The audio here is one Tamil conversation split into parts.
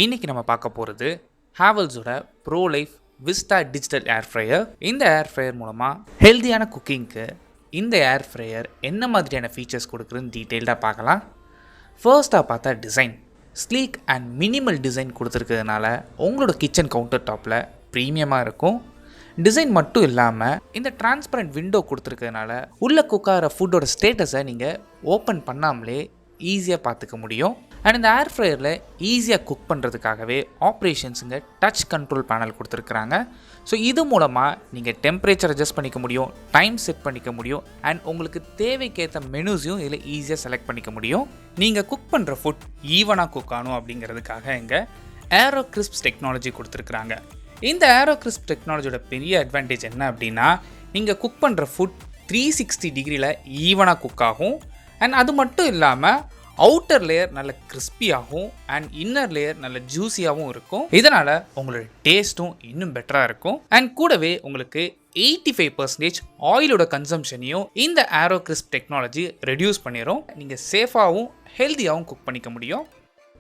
இன்னைக்கு நம்ம பார்க்க போகிறது ஹேவல்ஸோட ப்ரோலைஃப் விஸ்டா டிஜிட்டல் ஏர் ஃப்ரையர். இந்த ஏர் ஃப்ரையர் மூலமாக ஹெல்தியான குக்கிங்க்கு இந்த ஏர் ஃப்ரையர் என்ன மாதிரியான ஃபீச்சர்ஸ் கொடுக்குறதுன்னு டீட்டெயில்டாக பார்க்கலாம். ஃபர்ஸ்ட்டாக பார்த்தா design sleek and minimal design கொடுத்துருக்கிறதுனால உங்களோட கிச்சன் கவுண்டர் டாப்பில் ப்ரீமியமாக இருக்கும். டிசைன் மட்டும் இல்லாமல் இந்த டிரான்ஸ்பரண்ட் விண்டோ கொடுத்துருக்கிறதுனால உள்ள குக்கார ஃபுட்டோட ஸ்டேட்டஸை நீங்கள் ஓப்பன் பண்ணாமலே ஈஸியாக பார்த்துக்க முடியும். அண்ட் இந்த ஏர் ஃப்ரையரில் ஈஸியாக குக் பண்ணுறதுக்காகவே ஆப்ரேஷன்ஸுங்க டச் கண்ட்ரோல் பேனல் கொடுத்துருக்குறாங்க. ஸோ இது மூலமாக நீங்கள் டெம்பரேச்சர் அட்ஜஸ்ட் பண்ணிக்க முடியும், டைம் செட் பண்ணிக்க முடியும், அண்ட் உங்களுக்கு தேவைக்கேற்ற மெனுஸையும் இதில் ஈஸியாக செலக்ட் பண்ணிக்க முடியும். நீங்கள் குக் பண்ணுற ஃபுட் ஈவனாக குக் ஆகணும் அப்படிங்கிறதுக்காக இங்கே ஏரோ கிறிஸ்ப்ஸ் டெக்னாலஜி கொடுத்துருக்குறாங்க. இந்த ஏரோ கிறிஸ்ப் டெக்னாலஜியோட பெரிய அட்வான்டேஜ் என்ன அப்படின்னா, நீங்கள் குக் பண்ணுற ஃபுட் 360 டிகிரியில் ஈவனாக குக் ஆகும். அண்ட் அது மட்டும் இல்லாமல் அவுட்டர் லேயர் நல்ல கிறிஸ்பியாகவும் அண்ட் இன்னர் லேயர் நல்ல ஜூஸியாகவும் இருக்கும். இதனால் உங்களோட டேஸ்ட்டும் இன்னும் பெட்டராக இருக்கும். அண்ட் கூடவே உங்களுக்கு 85% ஆயிலோட கன்சம்ஷனையும் இந்த ஏரோ கிறிஸ்ப் டெக்னாலஜி ரெடியூஸ் பண்ணிடும். நீங்கள் சேஃபாகவும் ஹெல்த்தியாகவும் குக் பண்ணிக்க முடியும்.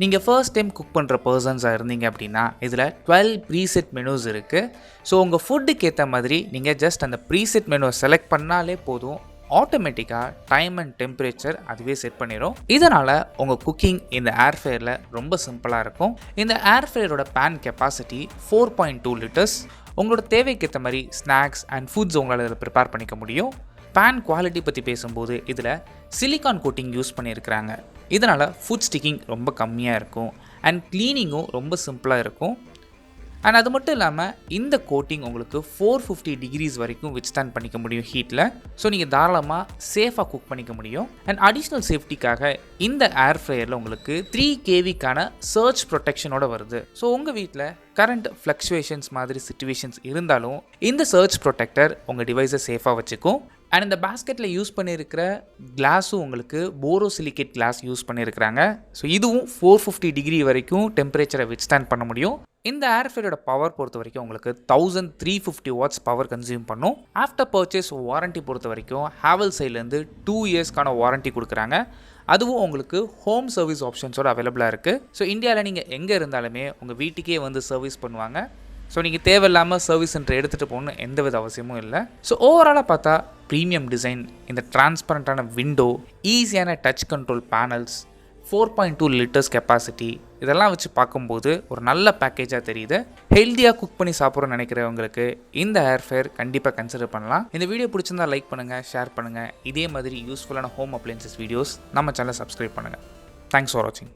நீங்கள் ஃபர்ஸ்ட் டைம் குக் பண்ணுற பர்சன்ஸாக இருந்தீங்க அப்படின்னா இதில் 12 ப்ரீசெட் மெனூஸ் இருக்குது. ஸோ உங்கள் ஃபுட்டுக்கு ஏற்ற மாதிரி நீங்கள் ஜஸ்ட் அந்த ப்ரீசெட் மெனுவை செலக்ட் பண்ணாலே போதும், ஆட்டோமேட்டிக்காக டைம் அண்ட் டெம்பரேச்சர் அதுவே செட் பண்ணிடும். இதனால் உங்கள் குக்கிங் இந்த ஏர் ஃப்ரையரில் ரொம்ப சிம்பிளாக இருக்கும். இந்த ஏர் ஃப்ரையரோட பேன் கெப்பாசிட்டி 4.2 லிட்டர்ஸ். உங்களோட தேவைக்கேற்ற மாதிரி ஸ்நாக்ஸ் அண்ட் ஃபுட்ஸ் உங்களால் இதில் ப்ரிப்பேர் பண்ணிக்க முடியும். பேன் குவாலிட்டி பற்றி பேசும்போது இதில் சிலிக்கான் கோட்டிங் யூஸ் பண்ணியிருக்கிறாங்க. இதனால் ஃபுட் ஸ்டிக்கிங் ரொம்ப கம்மியாக இருக்கும் அண்ட் க்ளீனிங்கும் ரொம்ப சிம்பிளாக இருக்கும். அண்ட் அது மட்டும் இல்லாமல் இந்த கோட்டிங் உங்களுக்கு 450 டிகிரிஸ் வரைக்கும் வித்ஸ்டாண்ட் பண்ணிக்க முடியும் ஹீட்டில். ஸோ நீங்கள் தாராளமாக சேஃபாக குக் பண்ணிக்க முடியும். அண்ட் அடிஷ்னல் சேஃப்டிக்காக இந்த ஏர் ஃப்ரையரில் உங்களுக்கு 3 kVக்கான சர்ஜ் ப்ரொடெக்ஷனோட வருது. ஸோ உங்கள் வீட்டில் கரண்ட் ஃப்ளக்சுவேஷன்ஸ் மாதிரி சிச்சுவேஷன்ஸ் இருந்தாலும் இந்த சர்ஜ் ப்ரொடெக்டர் உங்கள் டிவைஸை சேஃபாக வச்சுக்கும். அண்ட் இந்த பேஸ்கெட்டில் யூஸ் பண்ணியிருக்கிற கிளாஸும் உங்களுக்கு போரோசிலிகேட் கிளாஸ் யூஸ் பண்ணியிருக்கிறாங்க. ஸோ இதுவும் 450 டிகிரி வரைக்கும் டெம்பரேச்சரை வித்ஸ்டாண்ட் பண்ண முடியும். இந்த ஏர் ஃப்ரையரோட பவர் பொறுத்த வரைக்கும் உங்களுக்கு 1350 வாட்ஸ் பவர் கன்சியூம் பண்ணும். ஆஃப்டர் பர்ச்சேஸ் வாரண்ட்டி பொறுத்த வரைக்கும் ஹேவல்ஸ் சைட்லேருந்து 2 இயர்ஸ்க்கான வாரண்ட்டி கொடுக்குறாங்க. அதுவும் உங்களுக்கு ஹோம் சர்வீஸ் ஆப்ஷன்ஸோட அவைலபிளாக இருக்குது. ஸோ இந்தியாவில் நீங்கள் எங்கே இருந்தாலுமே உங்கள் வீட்டுக்கே வந்து சர்வீஸ் பண்ணுவாங்க. ஸோ நீங்கள் தேவையில்லாமல் சர்வீஸ் சென்டர் எடுத்துகிட்டு போகணுன்னு எந்தவித அவசியமும் இல்லை. ஸோ ஓவராலாக பார்த்தா ப்ரீமியம் டிசைன், இந்த டிரான்ஸ்பரண்ட்டான விண்டோ, ஈஸியான touch control panels, 4.2 litres capacity, இதெல்லாம் வச்சு பார்க்கும்போது ஒரு நல்ல பேக்கேஜாக தெரியுது. ஹெல்த்தியாக குக் பண்ணி சாப்பிட்றோன்னு நினைக்கிறவங்களுக்கு இந்த ஏர் ஃப்ரையர் கண்டிப்பாக கன்சிடர் பண்ணலாம். இந்த வீடியோ பிடிச்சிருந்தா லைக் பண்ணுங்கள், ஷேர் பண்ணுங்கள். இதே மாதிரி யூஸ்ஃபுல்லான ஹோம் அப்ளையன்சஸ் வீடியோஸ் நம்ம சேனலை சப்ஸ்கிரைப் பண்ணுங்கள். தேங்க்ஸ் ஃபார் வாட்சிங்.